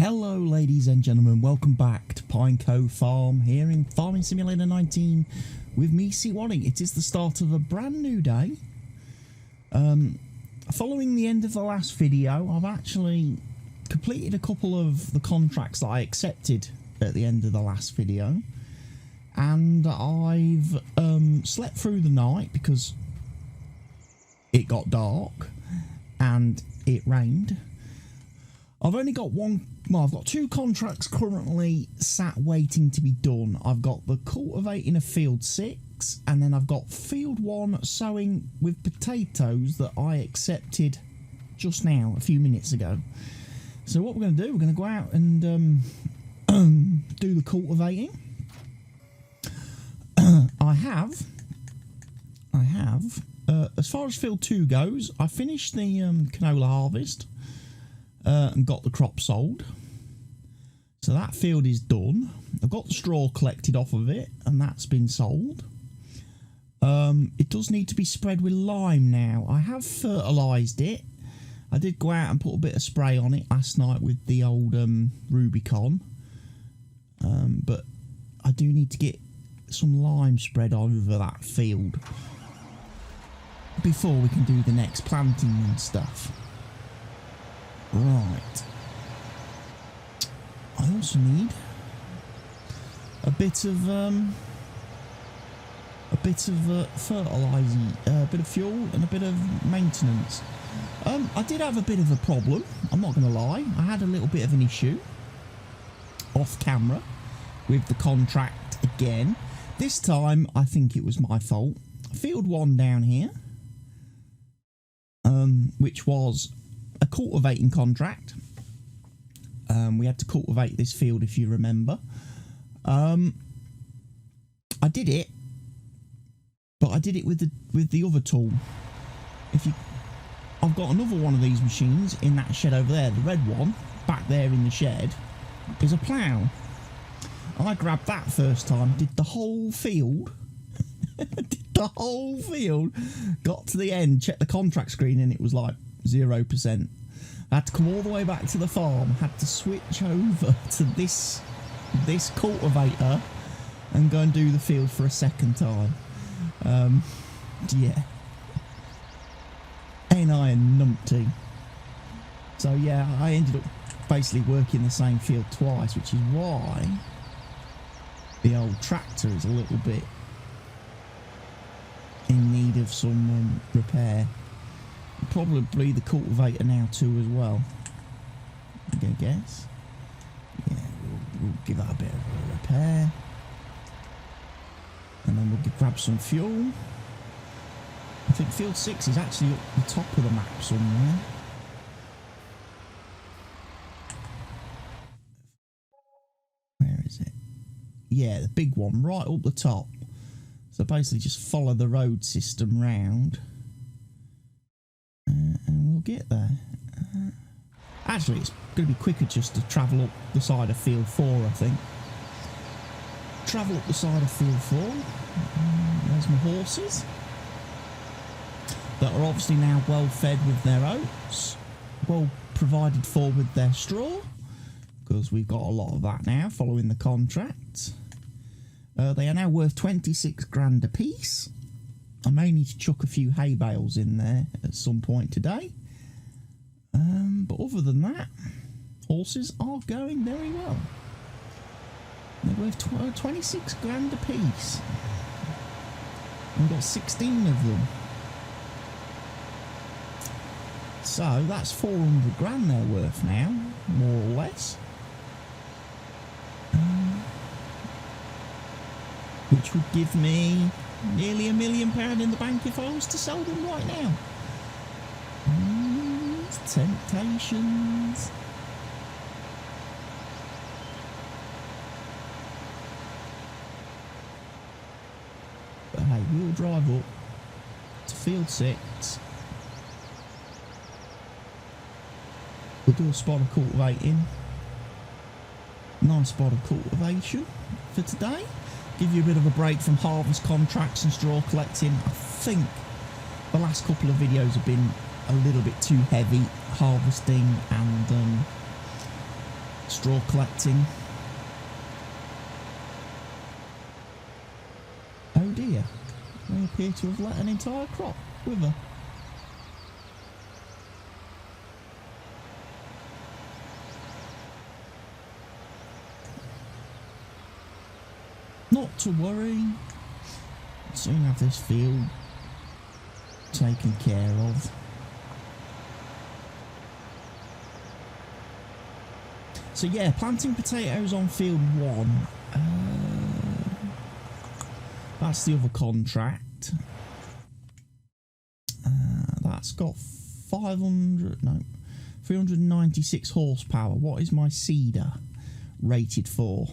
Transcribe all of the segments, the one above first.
Hello ladies and gentlemen, welcome back to Pine Cove Farm here in Farming Simulator 19 with me, CWATTYESO. It is the start of a brand new day. Following the end of the last video, I've actually completed a couple of the contracts that I accepted at the end of the last video. And I've slept through the night because it got dark and it rained. I've only got I've got two contracts currently sat waiting to be done. I've got the cultivating of field 6, and then I've got field 1 sowing with potatoes that I accepted just now, a few minutes ago. So what we're going to do, we're going to go out and do the cultivating. I have, as far as field 2 goes, I finished the canola harvest. And got the crop sold, so that field is done. I've got the straw collected off of it and that's been sold. It does need to be spread with lime now. I have fertilised it. I did go out and put a bit of spray on it last night with the old Rubicon, but I do need to get some lime spread over that field before we can do the next planting and stuff. Right. I also need a bit of fertilising, a bit of fuel and a bit of maintenance. I did have a bit of a problem, I'm not going to lie. I had a little bit of an issue off camera with the contract again. This time I think it was my fault. Field 1 down here, which was a cultivating contract. We had to cultivate this field, if you remember. I did it, but I did it with the other tool. I've got another one of these machines in that shed over there. The red one back there in the shed is a plough. I grabbed that first time, did the whole field. Got to the end, checked the contract screen, and it was like 0%. I had to come all the way back to the farm, had to switch over to this cultivator and go and do the field for a second time. Yeah. Ain't I a numpty? So yeah, I ended up basically working the same field twice, which is why the old tractor is a little bit in need of some repair. Probably the cultivator now too as well, I'm gonna guess. Yeah, we'll give that a bit of a repair, and then we'll grab some fuel. I think field 6 is actually up the top of the map somewhere. Where is it? Yeah, the big one right up the top. So basically just follow the road system round. And we'll get there. Actually, it's going to be quicker just to travel up the side of field 4, I think. Travel up the side of field 4. There's my horses that are obviously now well fed with their oats, well provided for with their straw, because we've got a lot of that now following the contract. They are now worth 26 grand a piece. I may need to chuck a few hay bales in there at some point today. But other than that, horses are going very well. They're worth 26 grand a piece. We've got 16 of them. So that's 400 grand they're worth now, more or less. Which would give me nearly £1 million in the bank if I was to sell them right now. Temptations. But hey, we'll drive up to field 6. We'll do a spot of cultivating. Nice spot of cultivation for today. Give you a bit of a break from harvest contracts and straw collecting. I think the last couple of videos have been a little bit too heavy harvesting and straw collecting. Oh dear, they appear to have let an entire crop wither. Not to worry, I'll soon have this field taken care of. So yeah, planting potatoes on field 1. That's the other contract. That's got 396 horsepower. What is my seeder rated for?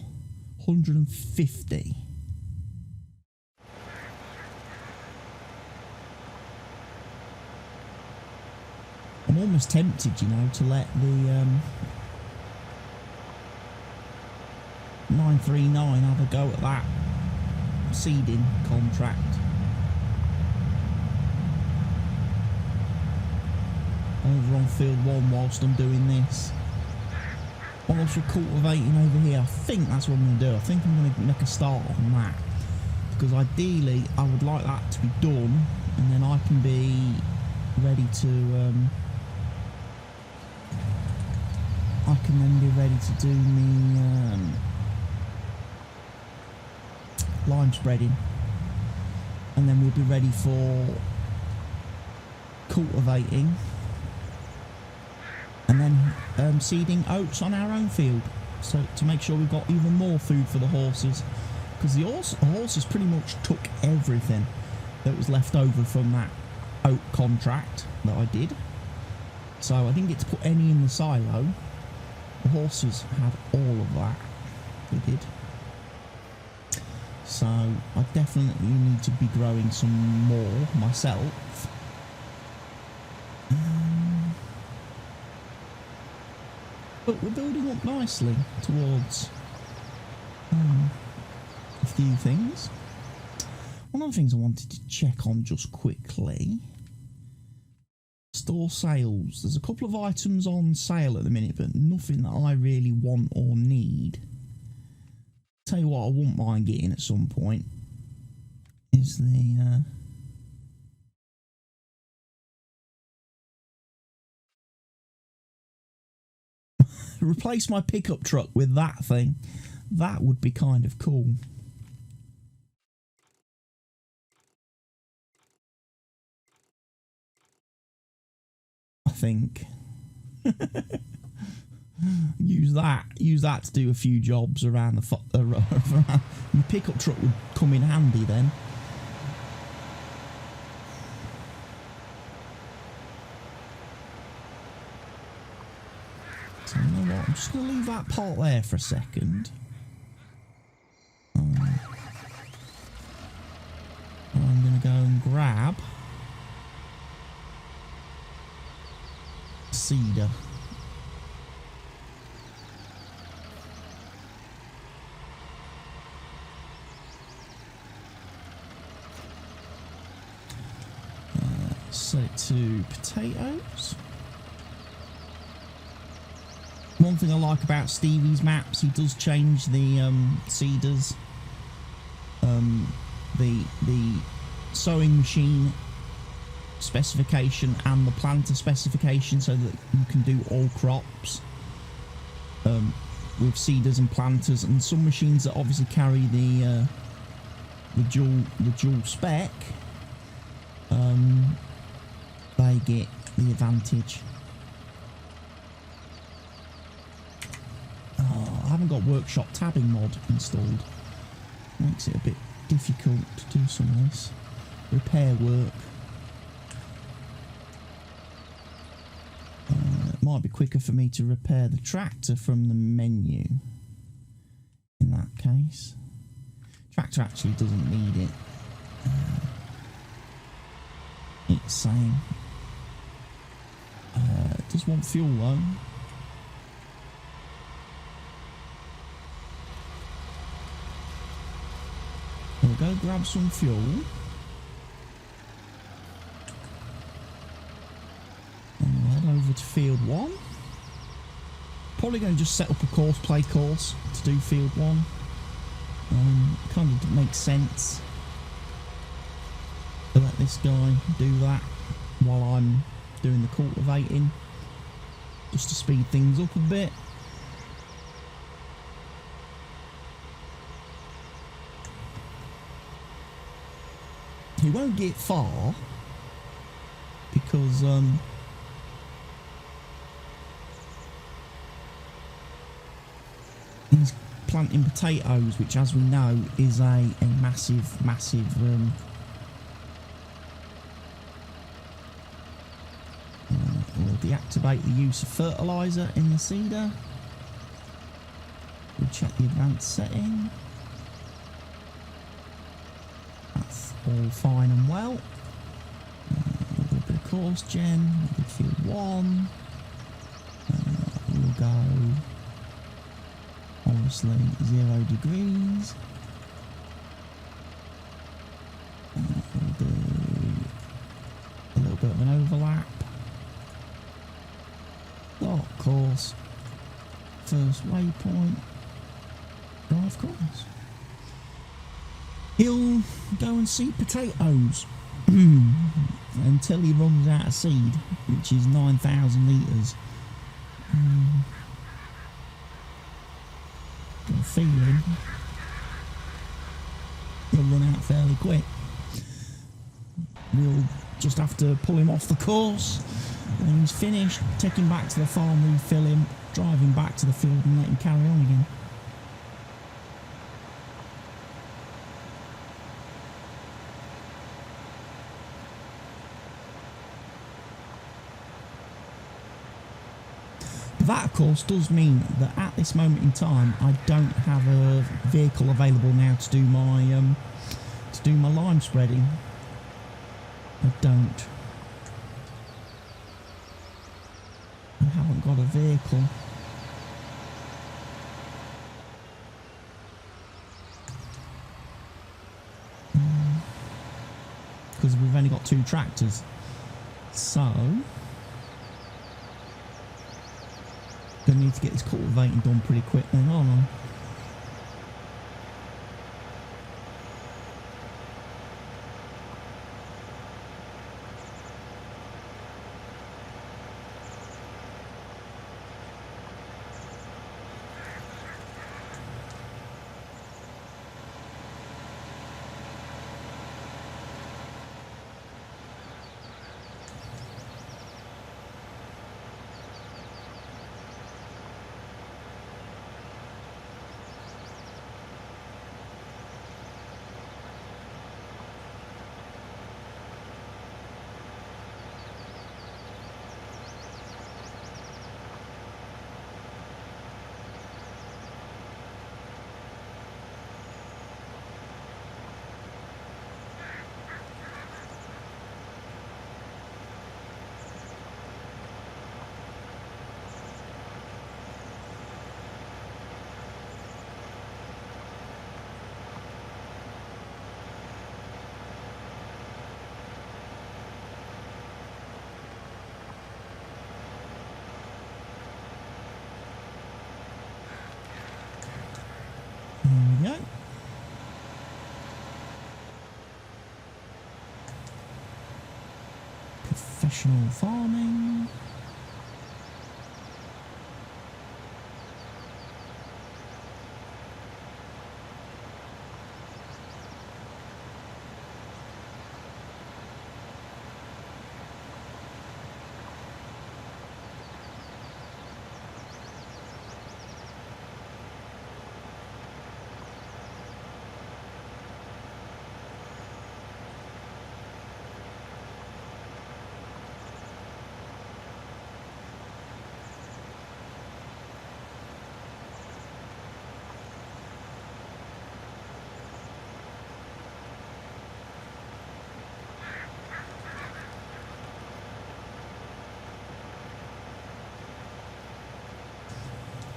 150. I'm almost tempted, you know, to let the 939 have a go at that seeding contract. Over on field 1 whilst I'm doing this. Whilst we're cultivating over here, I think that's what I'm going to do. I think I'm going to make a start on that. Because ideally, I would like that to be done, and then I can be ready to I can then be ready to do me lime spreading, and then we'll be ready for cultivating, and then seeding oats on our own field, so to make sure we've got even more food for the horses, because the horses pretty much took everything that was left over from that oat contract that I did. So I didn't get to put any in the silo. The horses had all of that. They did. So I definitely need to be growing some more myself. But we're building up nicely towards a few things. One of the things I wanted to check on just quickly. Store sales. There's a couple of items on sale at the minute, but nothing that I really want or need. Tell you what I wouldn't mind getting at some point is the replace my pickup truck with that thing. That would be kind of cool. I think. use that to do a few jobs around the around. My pickup truck would come in handy then. So you know what? I'm just going to leave that part there for a second. I'm going to go and grab cedar. Set it to potatoes. One thing I like about Stevie's maps, he does change the seeders, the sowing machine specification and the planter specification, so that you can do all crops with seeders and planters. And some machines that obviously carry the dual spec, they get the advantage. Oh, I haven't got workshop tabbing mod installed. Makes it a bit difficult to do some of this repair work. It might be quicker for me to repair the tractor from the menu in that case. Tractor actually doesn't need it. It's saying it does want fuel though. We'll go grab some fuel. And we'll head over to field 1. Probably going to just set up a play course to do field 1. Kind of makes sense to let this guy do that while I'm doing the cultivating, just to speed things up a bit. He won't get far because he's planting potatoes, which, as we know, is a massive we'll deactivate the use of fertiliser in the seeder. We'll check the advanced setting. That's all fine and well. A little bit of course gen, we'll do field 1. We'll go obviously 0 degrees. We'll do a little bit of an overlap. Start course, first waypoint, drive course. He'll go and seed potatoes until he runs out of seed, which is 9,000 litres. Got a feeling he'll run out fairly quick. We'll just have to pull him off the course when he's finished, take him back to the farm, refill him, drive him back to the field and let him carry on again. That, of course, does mean that at this moment in time I don't have a vehicle available now to do my lime spreading. I don't. I haven't got a vehicle. Because we've only got 2 tractors. So gonna need to get this cultivating done pretty quick then, aren't I? There we go. Professional farming.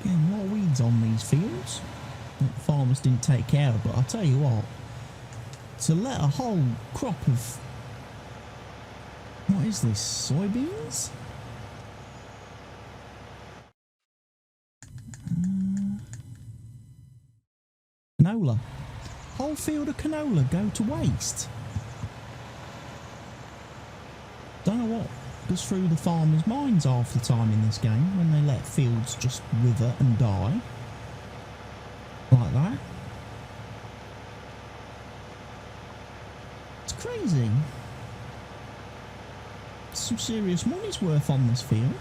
Getting more weeds on these fields that farmers didn't take care of, but I'll tell you what, to let a whole crop of, what is this, soybeans? canola. Whole field of canola go to waste. Don't know what goes through the farmers' minds half the time in this game when they let fields just wither and die like that. It's crazy. Some serious money's worth on this field,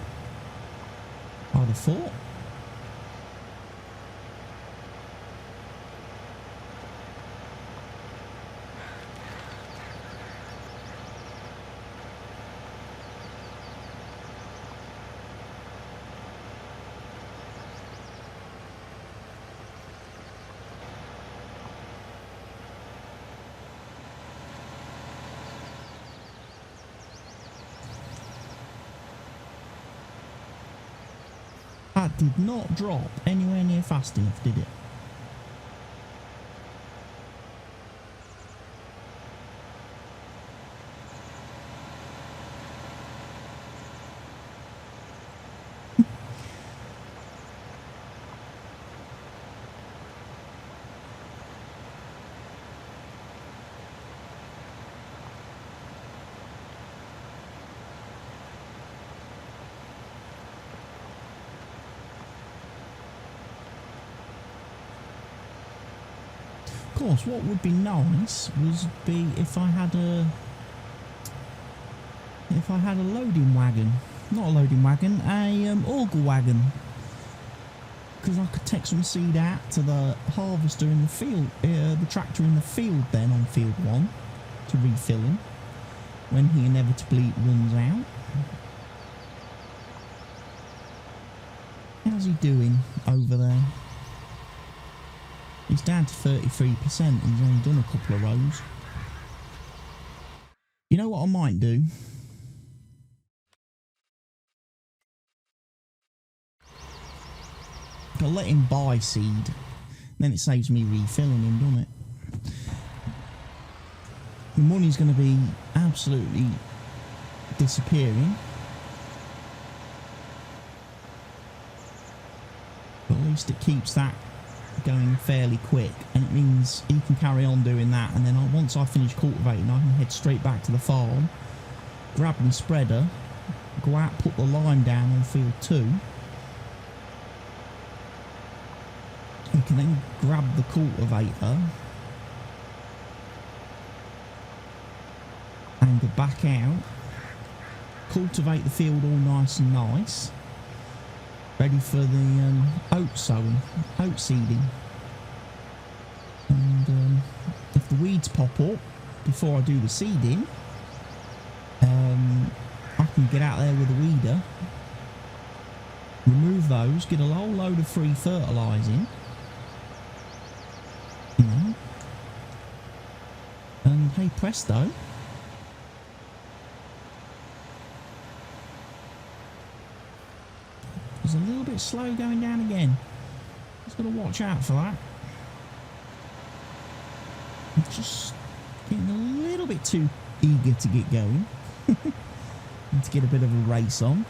I'd have thought. That did not drop anywhere near fast enough, did it? Of course, what would be nice was if I had a loading wagon, not a loading wagon, a auger wagon, because I could take some seed out to the harvester in the field, the tractor in the field, then on field 1 to refill him when he inevitably runs out. How's he doing over there? He's down to 33% and he's only done a couple of rows. You know what I might do? I'll let him buy seed. Then it saves me refilling him, doesn't it? The money's going to be absolutely disappearing. But at least it keeps that going fairly quick, and it means he can carry on doing that, and then once I finish cultivating I can head straight back to the farm, grab my spreader, go out, put the line down on field 2. You can then grab the cultivator and go back out, cultivate the field all nice and nice, ready for the oat sowing, oat seeding. And if the weeds pop up before I do the seeding, I can get out there with a weeder, remove those, get a whole load of free fertilising, you know, and hey presto, a little bit slow going down again. Just got to watch out for that. I'm just getting a little bit too eager to get going. Need to get a bit of a race on.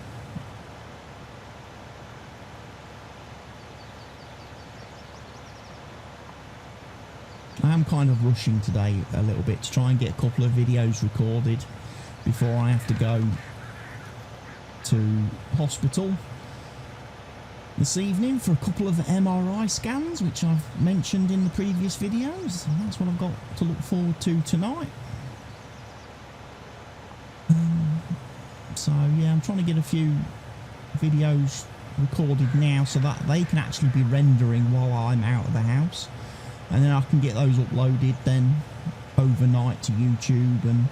I am kind of rushing today a little bit to try and get a couple of videos recorded before I have to go to hospital this evening for a couple of MRI scans, which I've mentioned in the previous videos. And that's what I've got to look forward to tonight. So yeah, I'm trying to get a few videos recorded now so that they can actually be rendering while I'm out of the house, and then I can get those uploaded then overnight to YouTube, and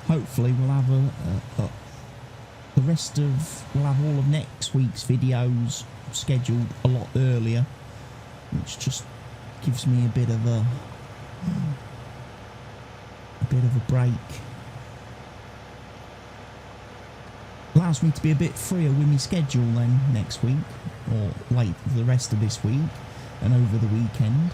hopefully we'll have we'll have all of next week's videos scheduled a lot earlier, which just gives me a bit of a break. Allows me to be a bit freer with my schedule then next week, or late for the rest of this week and over the weekend.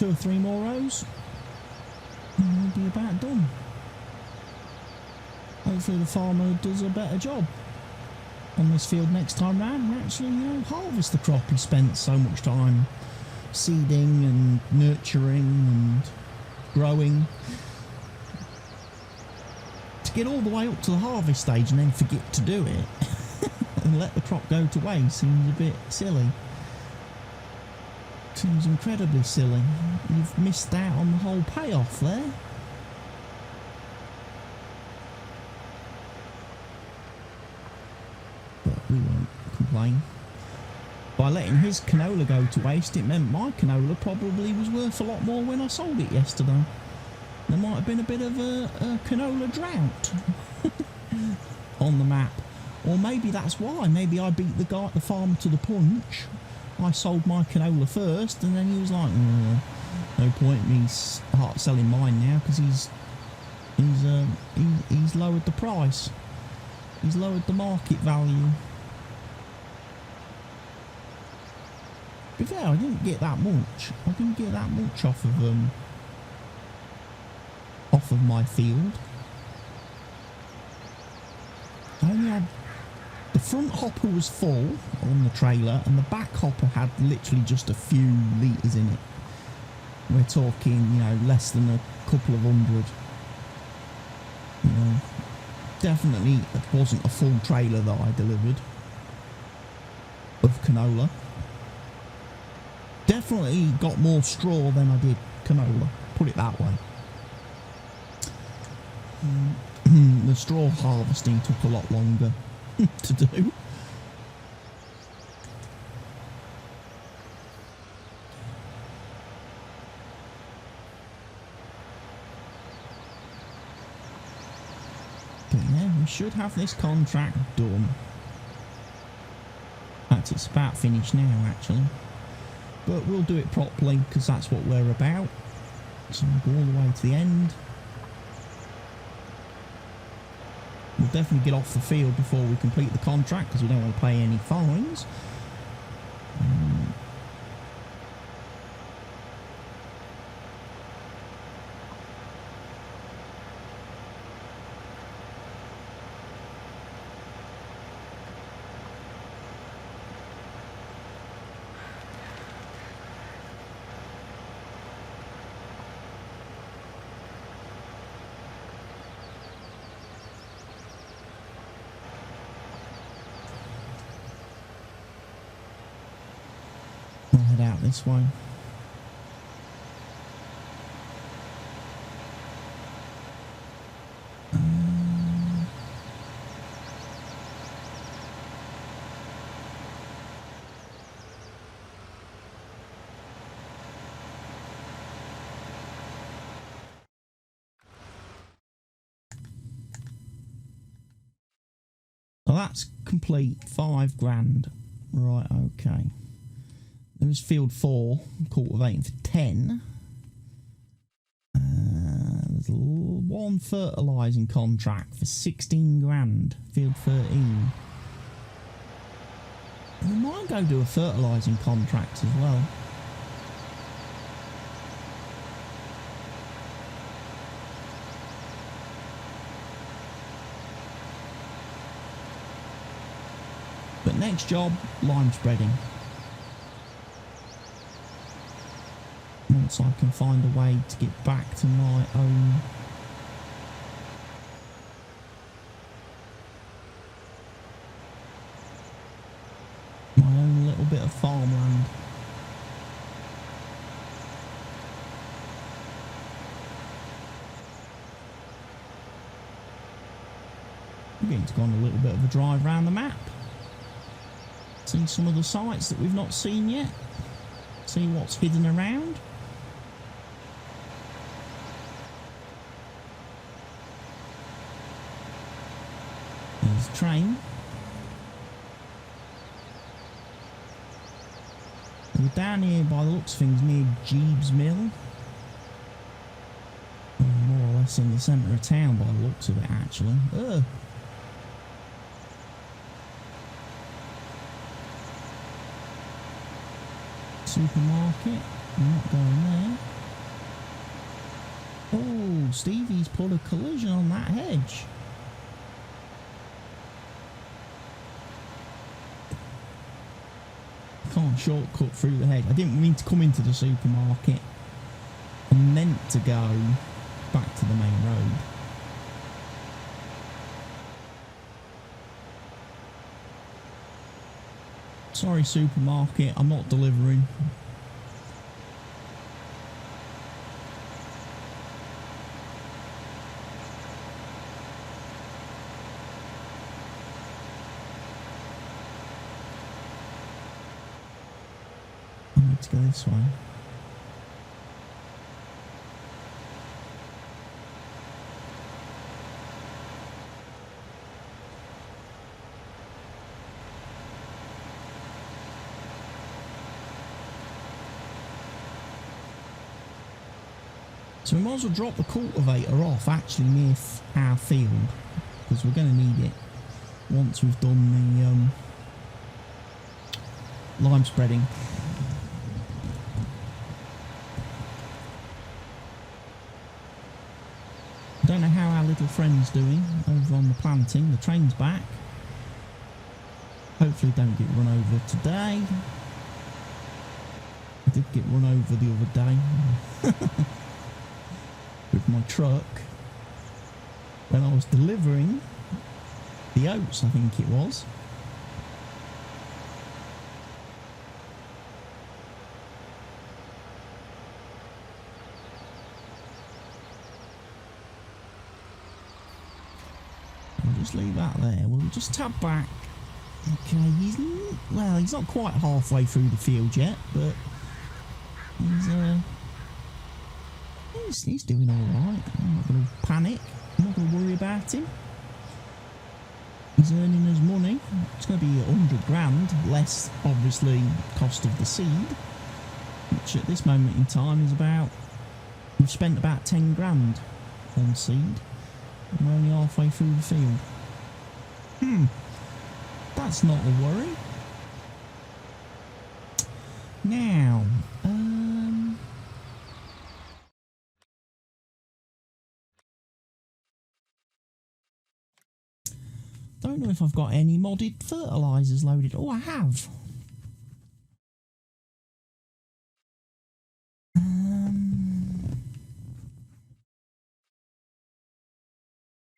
2 or 3 more rows, and we'll be about done. Hopefully the farmer does a better job on this field next time round and actually, you know, harvest the crop he spent so much time seeding and nurturing and growing. To get all the way up to the harvest stage and then forget to do it and let the crop go to waste seems a bit silly. Seems incredibly silly. You've missed out on the whole payoff there. But we won't complain. By letting his canola go to waste, it meant my canola probably was worth a lot more when I sold it yesterday. There might have been a bit of a canola drought on the map. Or maybe that's why. Maybe I beat the farmer to the punch. I sold my canola first, and then he was like, no point in me selling mine now because he's lowered the price. He's lowered the market value. To be fair, I didn't get that much. I didn't get that much off of my field. I only had the front hopper was full on the trailer, and the back hopper had literally just a few litres in it. We're talking, you know, less than a couple of hundred. You know, definitely it wasn't a full trailer that I delivered of canola. Definitely got more straw than I did canola, put it that way. The straw harvesting took a lot longer to do. But yeah, we should have this contract done. In fact, it's about finished now actually. But we'll do it properly because that's what we're about. So we'll go all the way to the end. We'll definitely get off the field before we complete the contract because we don't want to pay any fines. We'll head out this way. So that's complete, 5 grand. Right, okay. There was field 4, cultivating for 10. There's one fertilising contract for 16 grand, field 13. We might go do a fertilising contract as well. But next job, lime spreading. Once I can find a way to get back to my own little bit of farmland. I'm going to go on a little bit of a drive around the map. See some of the sites that we've not seen yet. See what's hidden around. There's a train. We're down here by the looks of things near Jeeves Mill. More or less in the centre of town by the looks of it actually. Ugh. Supermarket. I'm not going there. Oh, Stevie's put a collision on that hedge. Can't shortcut through the hedge. I didn't mean to come into the supermarket. I meant to go back to the main road. Sorry, supermarket, I'm not delivering. I need to go this way. So we might as well drop the cultivator off actually near our field, because we're going to need it once we've done the lime spreading. I don't know how our little friend's doing over on the planting. The train's back. Hopefully don't get run over today. I did get run over the other day. With my truck when I was delivering the oats, I think it was. We'll just leave that there. We'll just tab back. Okay, he's not quite halfway through the field yet, but he's doing all right. I'm not going to panic. I'm not going to worry about him. He's earning his money. It's going to be 100 grand less, obviously, cost of the seed, which at this moment in time is we've spent about 10 grand on seed, and we're only halfway through the field. That's not a worry. Now, don't know if I've got any modded fertilisers loaded. Oh, I have.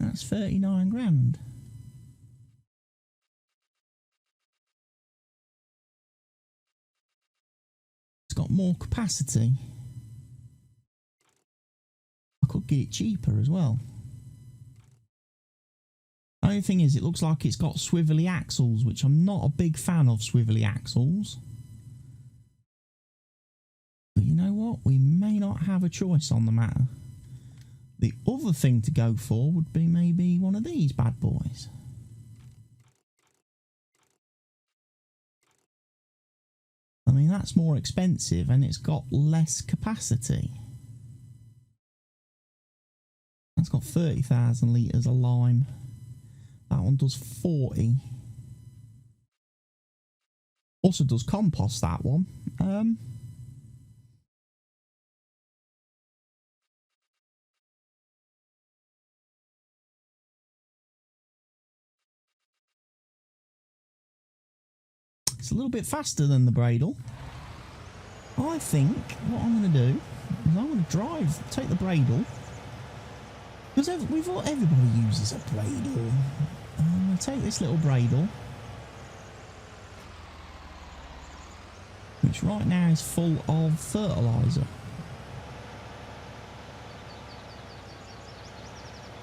That's 39 grand. It's got more capacity. I could get it cheaper as well. The only thing is, it looks like it's got swivelly axles, which I'm not a big fan of swivelly axles. But you know what? We may not have a choice on the matter. The other thing to go for would be maybe one of these bad boys. I mean, that's more expensive and it's got less capacity. That's got 30,000 litres of lime. That one does 40. Also does compost, that one. It's a little bit faster than the Bredal. I think what I'm going to do is I'm going to take the Bredal, because everybody uses a Bredal. I'm going to take this little Bredal, which right now is full of fertiliser.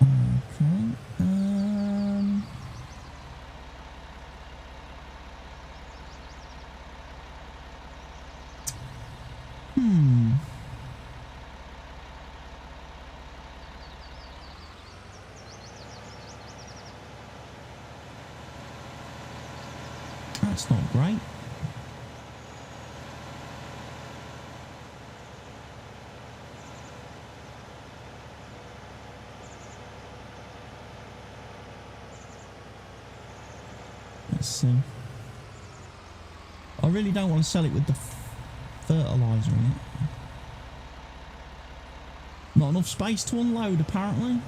Okay. That's not great. Let's see. I really don't want to sell it with the fertiliser in it. Not enough space to unload, apparently.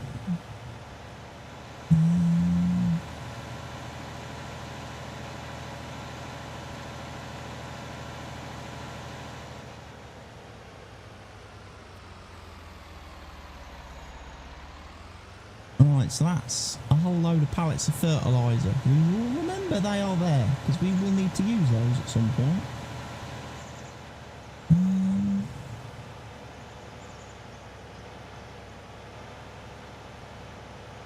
Right, so that's a whole load of pallets of fertiliser. We will remember they are there, because we will need to use those at some point.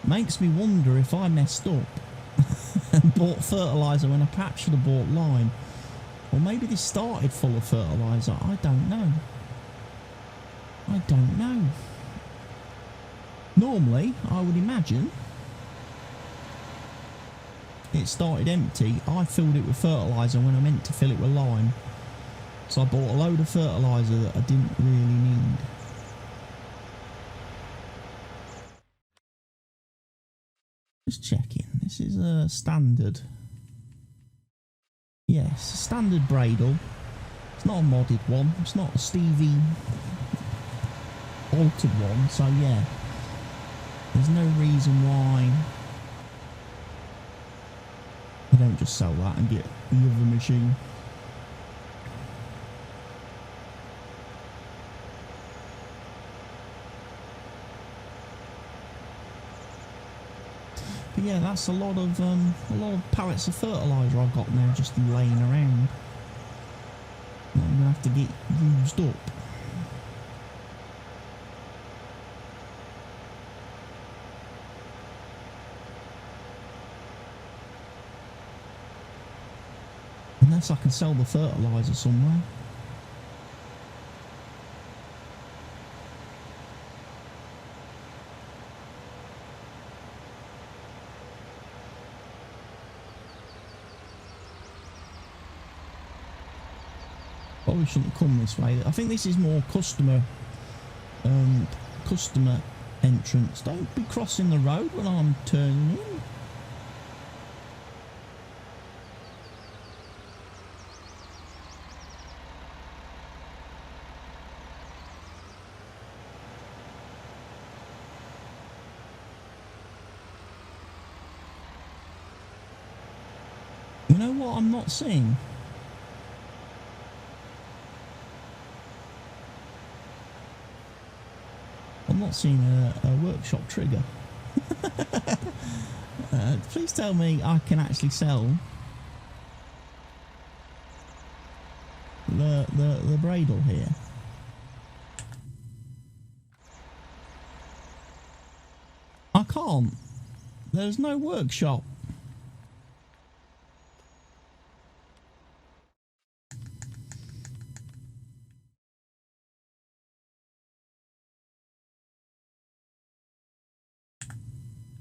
Makes me wonder if I messed up and bought fertiliser when I perhaps should have bought lime. Or maybe this started full of fertiliser. I don't know. I don't know. Normally, I would imagine it started empty. I filled it with fertiliser when I meant to fill it with lime. So I bought a load of fertiliser that I didn't really need. Just checking. This is a standard. Yes, a standard Bredal. It's not a modded one. It's not a Stevie altered one. So yeah, there's no reason why I don't just sell that and get the other machine. But yeah, that's a lot of pallets of fertiliser I've got now just laying around. I'm gonna have to get used up. Unless I can sell the fertiliser somewhere. Probably shouldn't come this way. I think this is more customer entrance. Don't be crossing the road when I'm turning in. You know what I'm not seeing? I'm not seeing a workshop trigger. Please tell me I can actually sell the Bredal here. I can't. There's no workshop.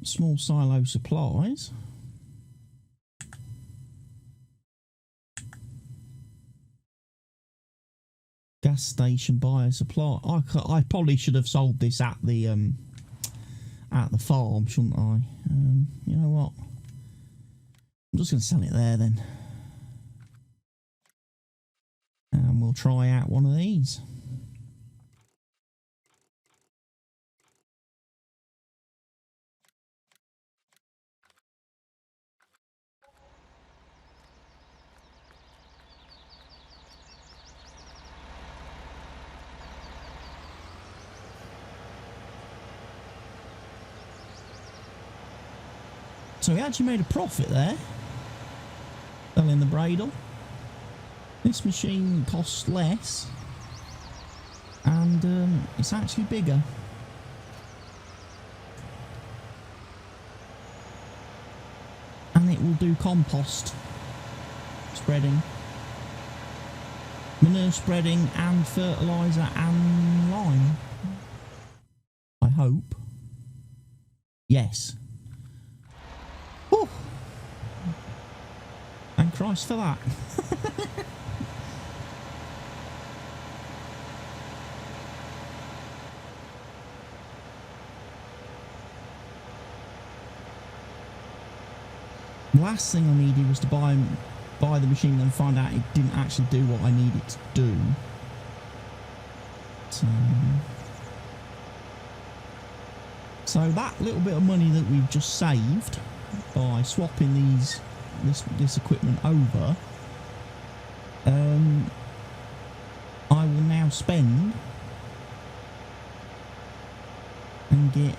Small silo supplies. Gas station bio supply. I probably should have sold this at the farm, shouldn't I? You know what? I'm just going to sell it there then, and we'll try out one of these. So we actually made a profit there, selling the Bredal. This machine costs less, and it's actually bigger. And it will do compost spreading, manure spreading, and fertiliser and lime. I hope. Yes. Whew. Thank Christ for that. The last thing I needed was to buy the machine and find out it didn't actually do what I needed to do. So So that little bit of money that we've just saved by swapping this equipment over, I will now spend and get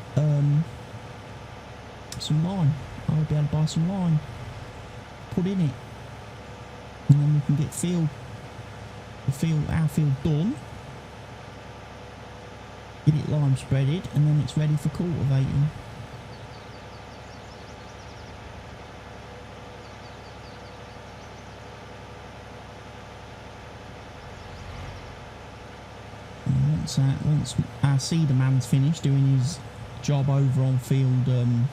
some lime. I'll be able to buy some lime, put in it, and then we can get our field done, get it lime spreaded, and then it's ready for cultivating. Once our seeder man's finished doing his job over on field 1,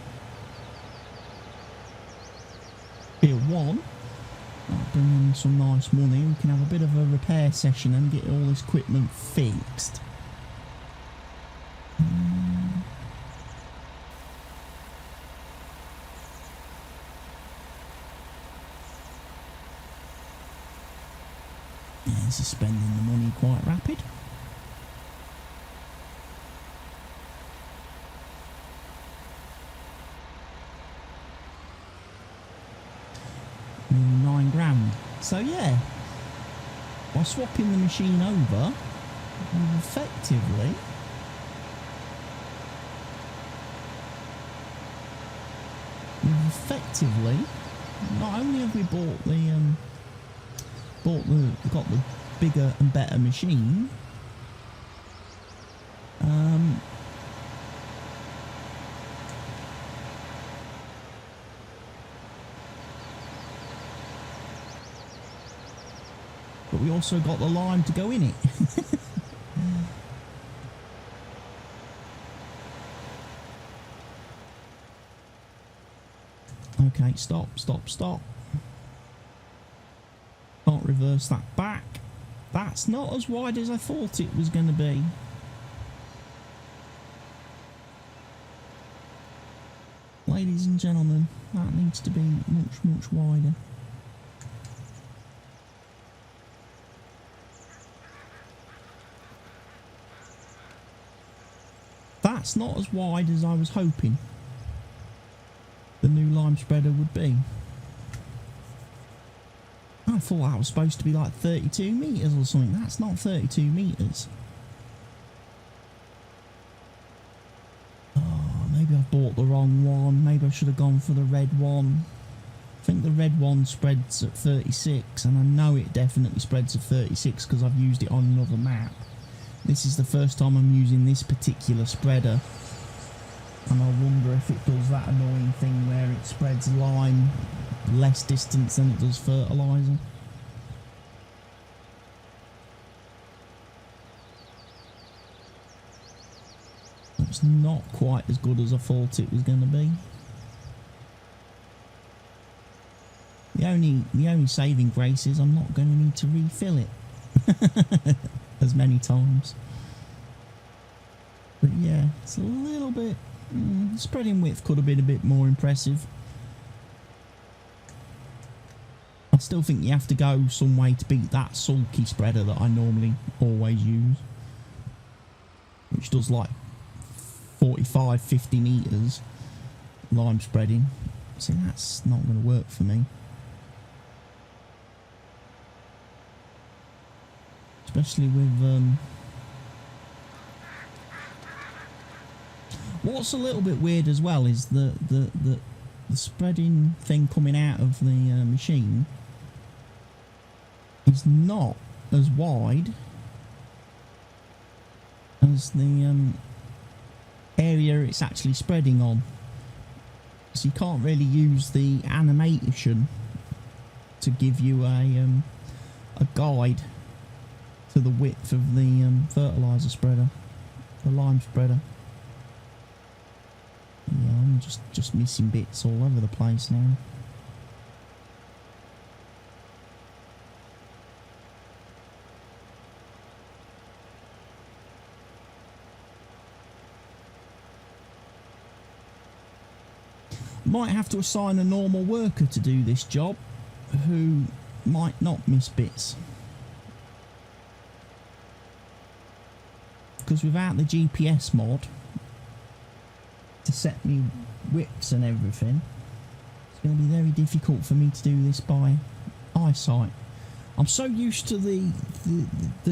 that'll bring in some nice money. We can have a bit of a repair session and get all this equipment fixed. Yeah, this is spending the money quite rapid. £9,000. So yeah, by swapping the machine over, we've effectively not only have we got the bigger and better machine, but we also got the lime to go in it. Okay, stop. Can't reverse that back. That's not as wide as I thought it was going to be. Ladies and gentlemen, that needs to be much wider. That's not as wide as I was hoping the new lime spreader would be. I thought that was supposed to be like 32 metres or something. That's not 32 metres. Oh, maybe I bought the wrong one. Maybe I should have gone for the red one. I think the red one spreads at 36, and I know it definitely spreads at 36 because I've used it on another map. This is the first time I'm using this particular spreader, and I wonder if it does that annoying thing where it spreads lime less distance than it does fertiliser. It's not quite as good as I thought it was going to be. The only saving grace is I'm not going to need to refill it as many times. But yeah, it's a little bit... spreading width could have been a bit more impressive. I still think you have to go some way to beat that sulky spreader that I normally always use, which does like 45-50 metres lime spreading. See, that's not going to work for me. Especially with... What's a little bit weird as well is the spreading thing coming out of the machine is not as wide as the area it's actually spreading on. So you can't really use the animation to give you a guide to the width of the fertiliser spreader, the lime spreader. Yeah, I'm just missing bits all over the place now. Might have to assign a normal worker to do this job who might not miss bits. Because without the GPS mod, to set me widths and everything, it's going to be very difficult for me to do this by eyesight. I'm so used to the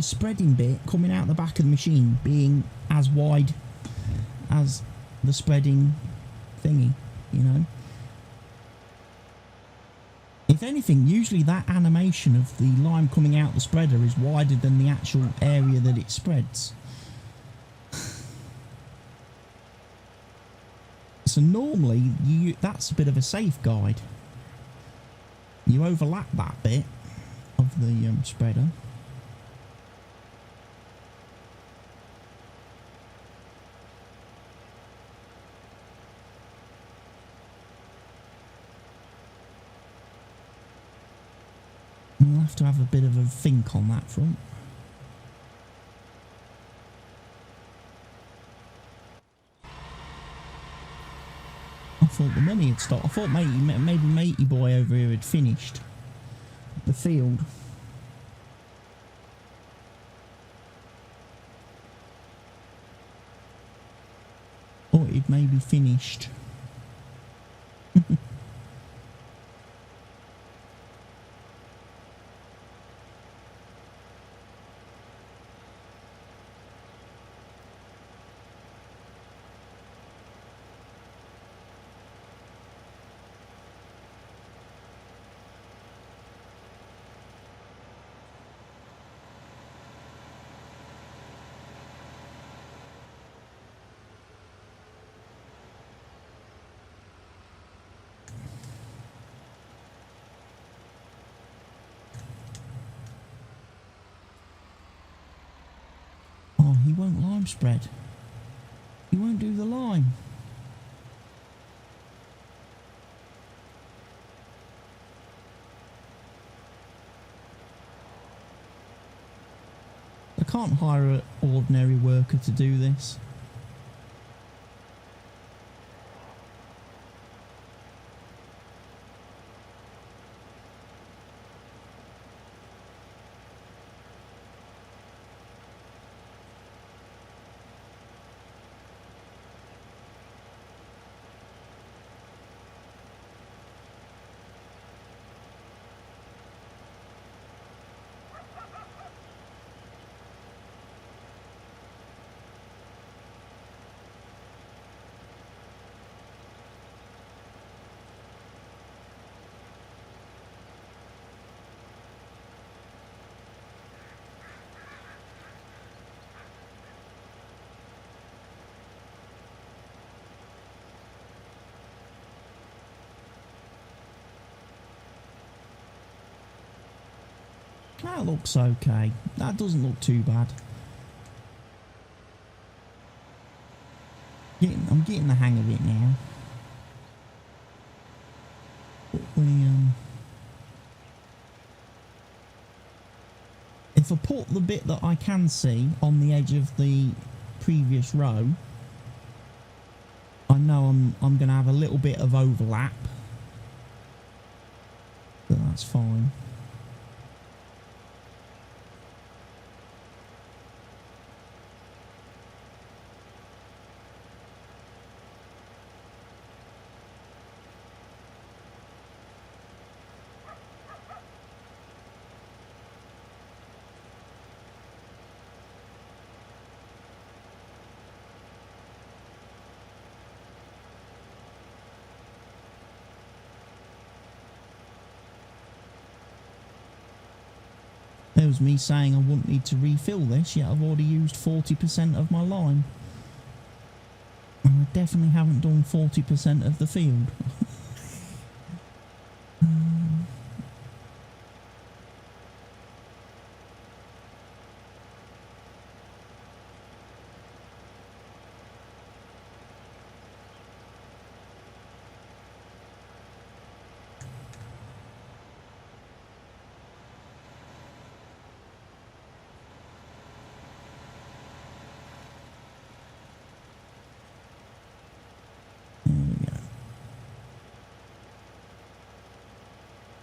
spreading bit coming out the back of the machine being as wide as the spreading thingy, you know. If anything, usually that animation of the lime coming out the spreader is wider than the actual area that it spreads. So normally, that's a bit of a safeguard. You overlap that bit of the spreader. You'll have to have a bit of a think on that front. I thought the money had stopped. I thought maybe matey boy over here had finished the field. Or he'd maybe finished. Oh, he won't lime spread. He won't do the lime. I can't hire an ordinary worker to do this. That looks okay. That doesn't look too bad. I'm getting the hang of it now. But if I put the bit that I can see on the edge of the previous row, I know I'm going to have a little bit of overlap, but that's fine. There was me saying I wouldn't need to refill this, yet I've already used 40% of my lime. And I definitely haven't done 40% of the field.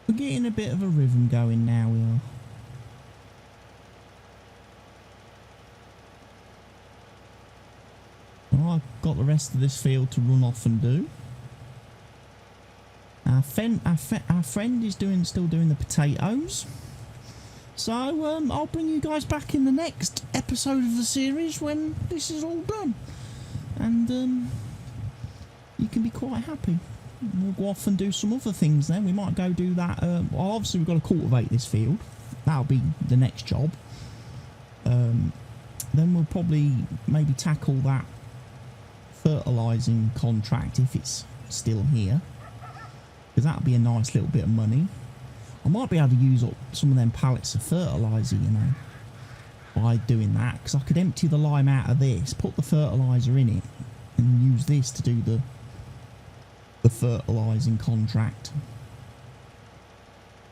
We're getting a bit of a rhythm going now, we are. I've got the rest of this field to run off and do. Our friend is still doing the potatoes. So I'll bring you guys back in the next episode of the series when this is all done. And you can be quite happy. We'll go off and do some other things then. We might go do that. Well, obviously we've got to cultivate this field. That'll be the next job. Then we'll probably maybe tackle that fertilising contract if it's still here. Because that'll be a nice little bit of money. I might be able to use up some of them pallets of fertiliser, you know, by doing that. Because I could empty the lime out of this, put the fertiliser in it, and use this to do the fertilising contract.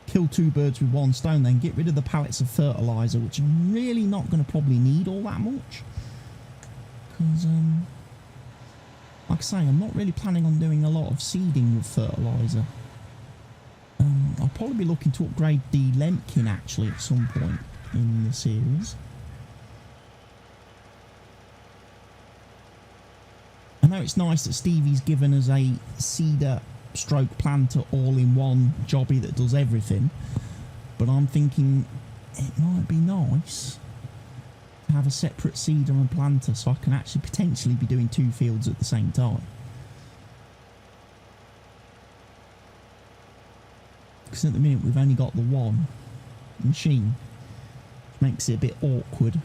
Kill two birds with one stone, then get rid of the pallets of fertiliser, which I'm really not going to probably need all that much. Because, like I say, I'm not really planning on doing a lot of seeding with fertiliser. I'll probably be looking to upgrade the Lemkin actually at some point in the series. I know it's nice that Stevie's given us a seeder stroke planter all-in-one jobby that does everything, but I'm thinking it might be nice to have a separate seeder and planter so I can actually potentially be doing two fields at the same time. Because at the minute we've only got the one machine, which makes it a bit awkward.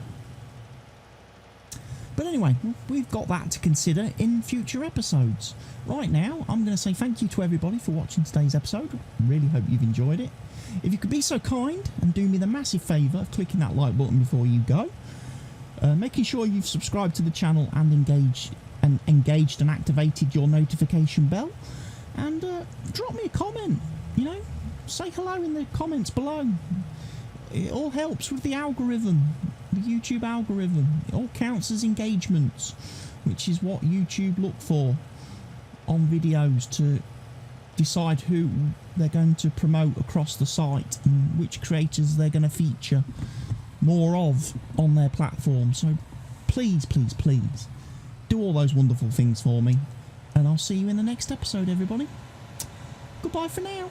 But anyway, we've got that to consider in future episodes. Right now, I'm going to say thank you to everybody for watching today's episode. Really hope you've enjoyed it. If you could be so kind and do me the massive favour of clicking that like button before you go, making sure you've subscribed to the channel and engaged and activated your notification bell, and drop me a comment, you know, say hello in the comments below. It all helps with the algorithm, the YouTube algorithm. It all counts as engagements, which is what YouTube look for on videos to decide who they're going to promote across the site and which creators they're going to feature more of on their platform. So please, please, please do all those wonderful things for me, and I'll see you in the next episode, everybody. Goodbye for now.